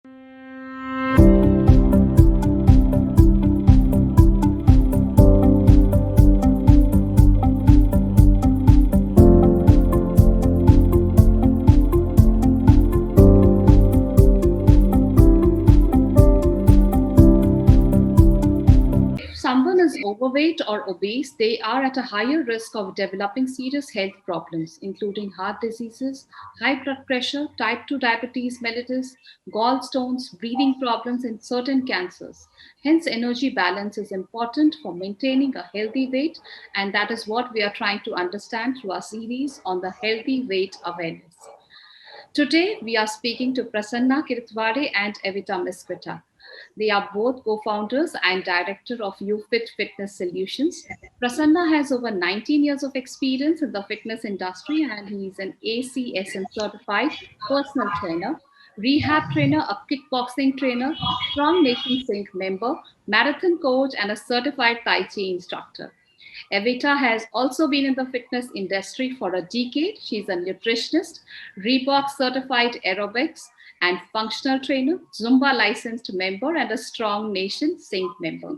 Someone is overweight or obese, they are at a higher risk of developing serious health problems, including heart diseases, high blood pressure, type 2 diabetes mellitus, gallstones, breathing problems, and certain cancers. Hence, energy balance is important for maintaining a healthy weight, and that is what we are trying to understand through our series on the healthy weight awareness. Today, we are speaking to Prasanna Kirtawade and Evita Misquitta. They are both co-founders and director of UFS Fitness Solutions. Prasanna has over 19 years of experience in the fitness industry, and he is an ACSM certified personal trainer, rehab trainer, a kickboxing trainer, Strong Nation Sync member, marathon coach, and a certified Tai Chi instructor. Evita has also been in the fitness industry for a decade. She's a nutritionist, Reebok certified aerobics and functional trainer, Zumba licensed member, and a Strong Nation Sync member.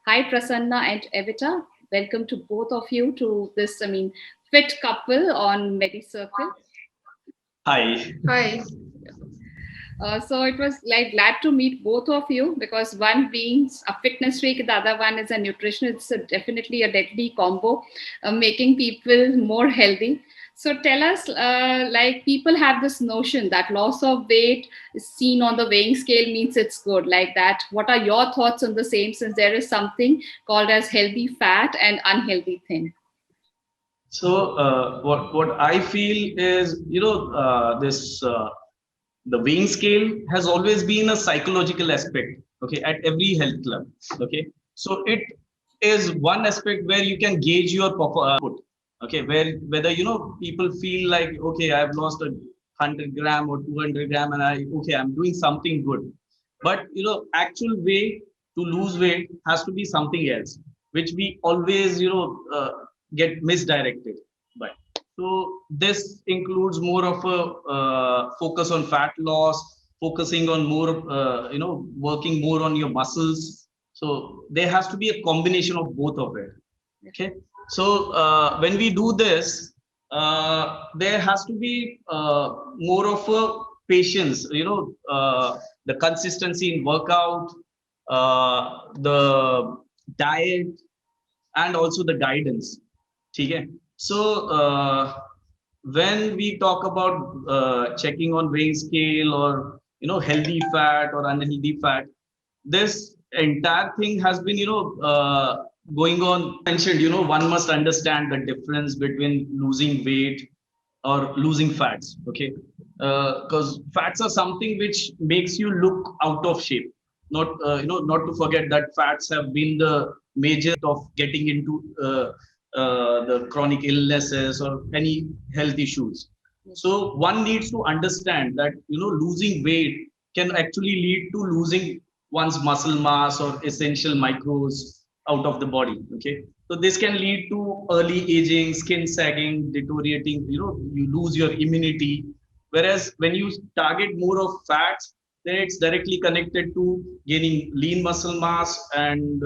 Hi, Prasanna and Evita. Welcome to both of you to this, fit couple on Medicircle. Hi. Hi. So it was like glad to meet both of you because one being a fitness freak, the other one is a nutritionist. It's definitely a deadly combo, making people more healthy. So tell us, like people have this notion that loss of weight seen on the weighing scale means it's good, like that. What are your thoughts on the same? Since there is something called as healthy fat and unhealthy thin. So what I feel is, this the weighing scale has always been a psychological aspect. Okay, at every health club. Okay, so it is one aspect where you can gauge your output. Okay, where whether people feel like, okay, I've lost 100 gram or 200 gram, and I'm doing something good. But actual way to lose weight has to be something else, which we always get misdirected by. So this includes more of a focus on fat loss, focusing on more, working more on your muscles. So there has to be a combination of both of it. Okay. So when we do this, there has to be more of a patience, the consistency in workout, the diet, and also the guidance. Okay. So when we talk about checking on weighing scale or healthy fat or unhealthy fat, this entire thing has been going on. Mentioned, one must understand the difference between losing weight or losing fats. Okay, because fats are something which makes you look out of shape. Not to forget that fats have been the major of getting into the chronic illnesses or any health issues. So one needs to understand that losing weight can actually lead to losing one's muscle mass or essential micros out of the body. Okay, so this can lead to early aging, skin sagging, deteriorating. You lose your immunity. Whereas when you target more of fats, then it's directly connected to gaining lean muscle mass and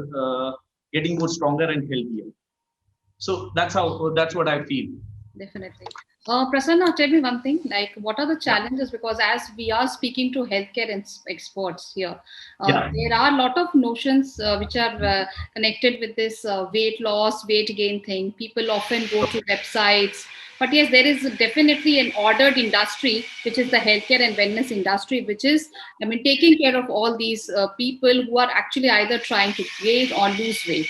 getting more stronger and healthier. So that's what I feel. Definitely. Prasanna, tell me one thing, like what are the challenges? Because as we are speaking to healthcare experts here, there are a lot of notions which are connected with this weight loss, weight gain thing. People often go to websites, but yes, there is definitely an ordered industry, which is the healthcare and wellness industry, which is, taking care of all these people who are actually either trying to gain or lose weight.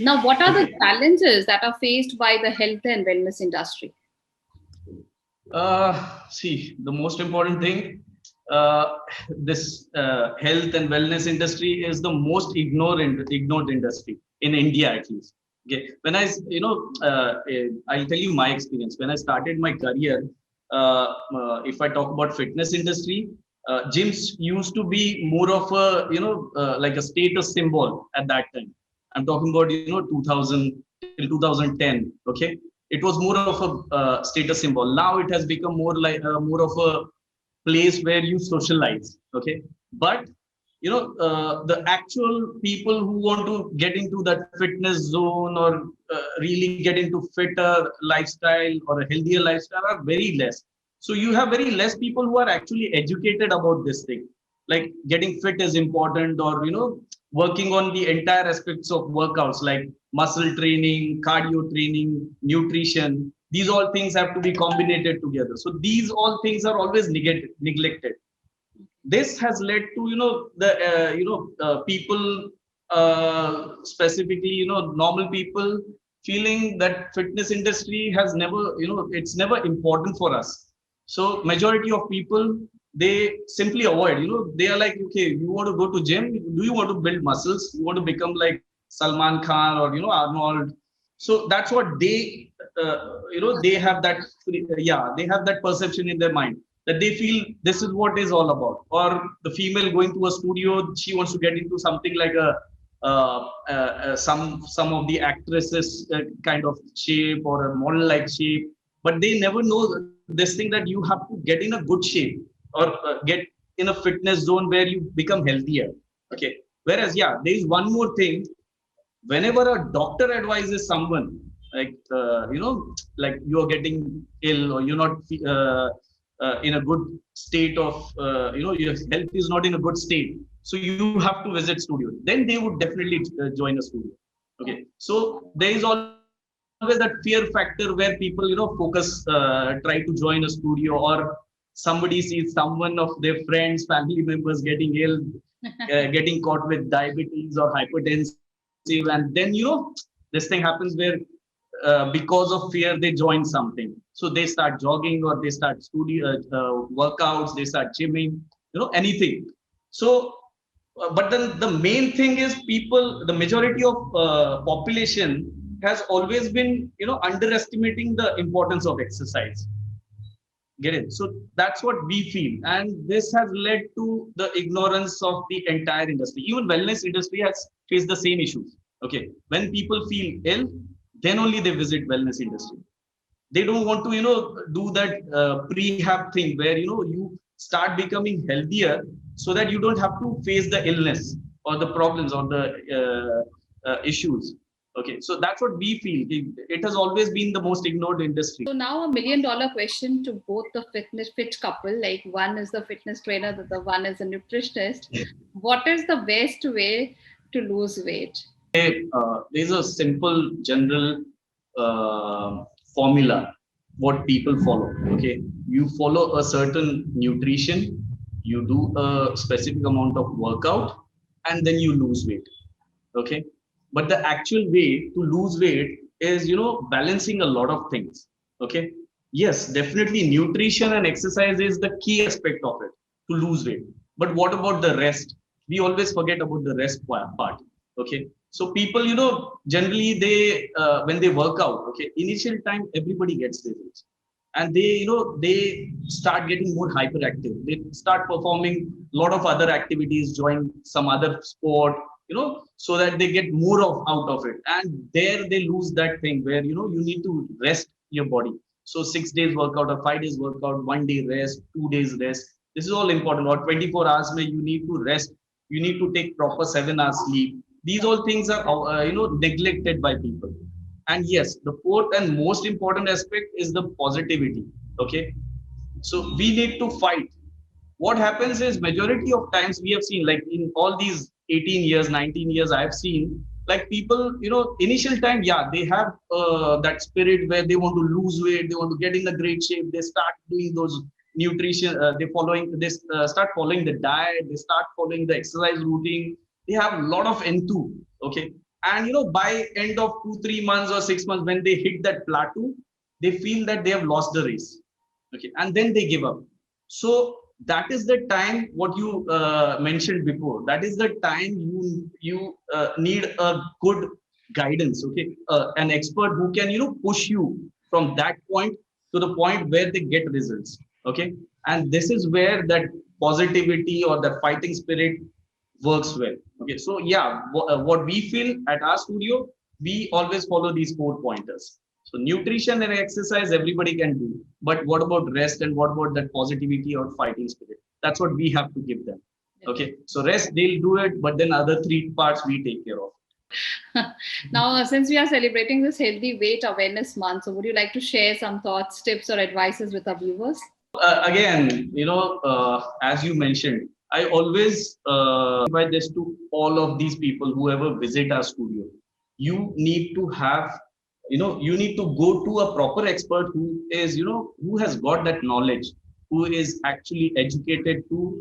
Now, what are the challenges that are faced by the health and wellness industry? See, the most important thing, this health and wellness industry is the most ignored industry in India, at least. Okay, when I'll tell you my experience. When I started my career, if I talk about fitness industry, gyms used to be more of a like a status symbol at that time. I'm talking about 2000 till 2010. Okay, it was more of a status symbol. Now it has become more like more of a place where you socialize. Okay, but the actual people who want to get into that fitness zone or really get into fitter lifestyle or a healthier lifestyle are very less. So you have very less people who are actually educated about this thing, like getting fit is important, or working on the entire aspects of workouts like muscle training, cardio training, nutrition. These all things have to be combined together. So these all things are always neglected. This has led to the people, specifically normal people, feeling that fitness industry has never, it's never important for us. So majority of people, they simply avoid. They are like, okay, you want to go to gym, do you want to build muscles, you want to become like Salman Khan or Arnold. So that's what they they have that, yeah, they have that perception in their mind, that they feel this is what is all about. Or the female going to a studio, she wants to get into something like a some of the actresses kind of shape or a model like shape, but they never know this thing, that you have to get in a good shape or get in a fitness zone where you become healthier. Okay, whereas yeah, there is one more thing. Whenever a doctor advises someone, like like you're getting ill, or you're not in a good state of your health is not in a good state, so you have to visit studio, then they would definitely join a studio. Okay, so there is always that fear factor where people focus, try to join a studio, or somebody sees someone of their friends, family members getting ill, getting caught with diabetes or hypertensive, and then this thing happens where because of fear they join something. So they start jogging, or they start studio workouts, they start gymming, anything. So but then the main thing is, people, the majority of population has always been underestimating the importance of exercise. Get it? So that's what we feel, and this has led to the ignorance of the entire industry. Even wellness industry has faced the same issues. Okay, when people feel ill, then only they visit wellness industry. They don't want to do that prehab thing where you start becoming healthier, so that you don't have to face the illness or the problems or the issues. Okay, so that's what we feel. It has always been the most ignored industry. So now $1 million question to both the fitness fit couple, like one is the fitness trainer, the other one is a nutritionist. What is the best way to lose weight? There's a simple general formula what people follow. Okay, you follow a certain nutrition, you do a specific amount of workout, and then you lose weight. Okay, but the actual way to lose weight is balancing a lot of things. Okay, yes, definitely nutrition and exercise is the key aspect of it to lose weight, but what about the rest? We always forget about the rest part. Okay, so people generally they when they work out, okay, initial time everybody gets results, and they they start getting more hyperactive, they start performing a lot of other activities, join some other sport, so that they get more of out of it, and there they lose that thing where you need to rest your body. So 6 days workout or 5 days workout, 1 day rest, 2 days rest, this is all important. Or 24 hours where you need to rest, you need to take proper 7 hours sleep. These all things are neglected by people. And yes, the fourth and most important aspect is the positivity. Okay, so we need to fight. What happens is, majority of times we have seen, like in all these 18 years, 19 years, I have seen, like people, initial time, yeah, they have that spirit where they want to lose weight, they want to get in a great shape, they start doing those nutrition, they start following the diet, they start following the exercise routine, they have a lot of enthu. Okay, and by end of 2 3 months or 6 months, when they hit that plateau, they feel that they have lost the race. Okay, and then they give up. So that is the time what you mentioned before, that is the time you need a good guidance. Okay, an expert who can push you from that point to the point where they get results. Okay, and this is where that positivity or the fighting spirit works well. Okay, so yeah, what we feel at our studio, we always follow these 4 pointers. So nutrition and exercise everybody can do, but what about rest and what about that positivity or fighting spirit? That's what we have to give them. Okay, so rest they'll do it, but then other three parts we take care of. Now, since we are celebrating this Healthy Weight Awareness Month, so would you like to share some thoughts, tips, or advices with our viewers? Again, as you mentioned, I always invite this to all of these people, whoever visit our studio. You need to have, you need to go to a proper expert who is, who has got that knowledge, who is actually educated to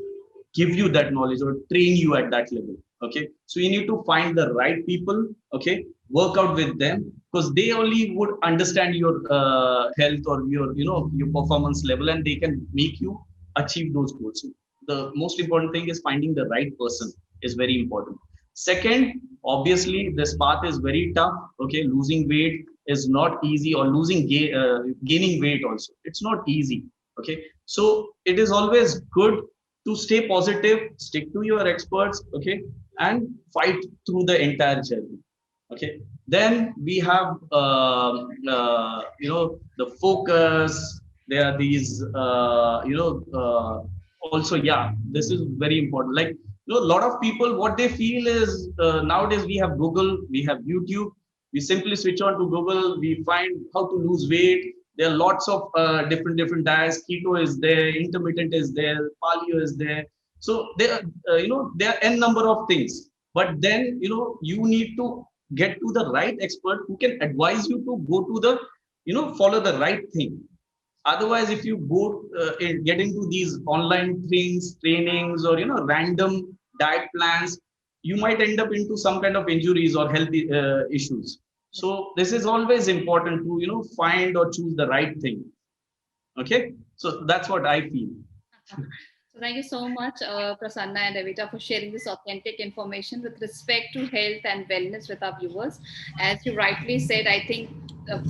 give you that knowledge or train you at that level. Okay, so you need to find the right people. Okay, work out with them, because they only would understand your health or your performance level, and they can make you achieve those goals. So the most important thing is finding the right person is very important. Second, obviously this path is very tough. Okay, losing weight is not easy, or gaining weight also, it's not easy. Okay, so it is always good to stay positive, stick to your experts, okay, and fight through the entire journey. Okay, then we have the focus. There are these also, yeah, this is very important. Like, a lot of people, what they feel is, nowadays we have Google, we have YouTube. We simply switch on to Google, we find how to lose weight. There are lots of different diets. Keto is there, intermittent is there, paleo is there. So there there are n number of things. But then you need to get to the right expert who can advise you to go to the follow the right thing. Otherwise, if you go get into these online things, trainings, or random diet plans, you might end up into some kind of injuries or health issues. So this is always important to find or choose the right thing. Okay, so that's what I feel. So thank you so much, Prasanna and Evita, for sharing this authentic information with respect to health and wellness with our viewers. As you rightly said, I think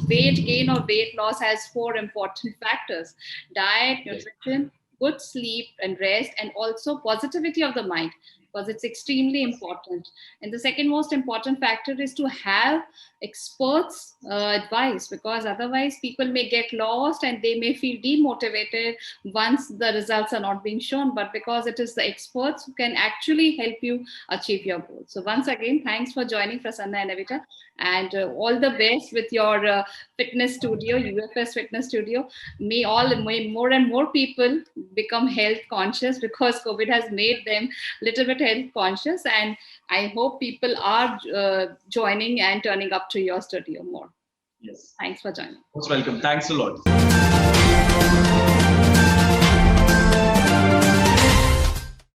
weight gain or weight loss has four important factors: diet, nutrition, good sleep and rest, and also positivity of the mind, because it's extremely important. And the second most important factor is to have experts advice, because otherwise people may get lost and they may feel demotivated once the results are not being shown. But because it is the experts who can actually help you achieve your goals. So once again, thanks for joining, Prasanna and Evita, and all the best with your fitness studio, UFS Fitness Studio. May more and more people become health conscious, because COVID has made them a little bit health conscious, and I hope people are joining and turning up to your studio more. Yes. Thanks for joining. Most welcome. Thanks a lot.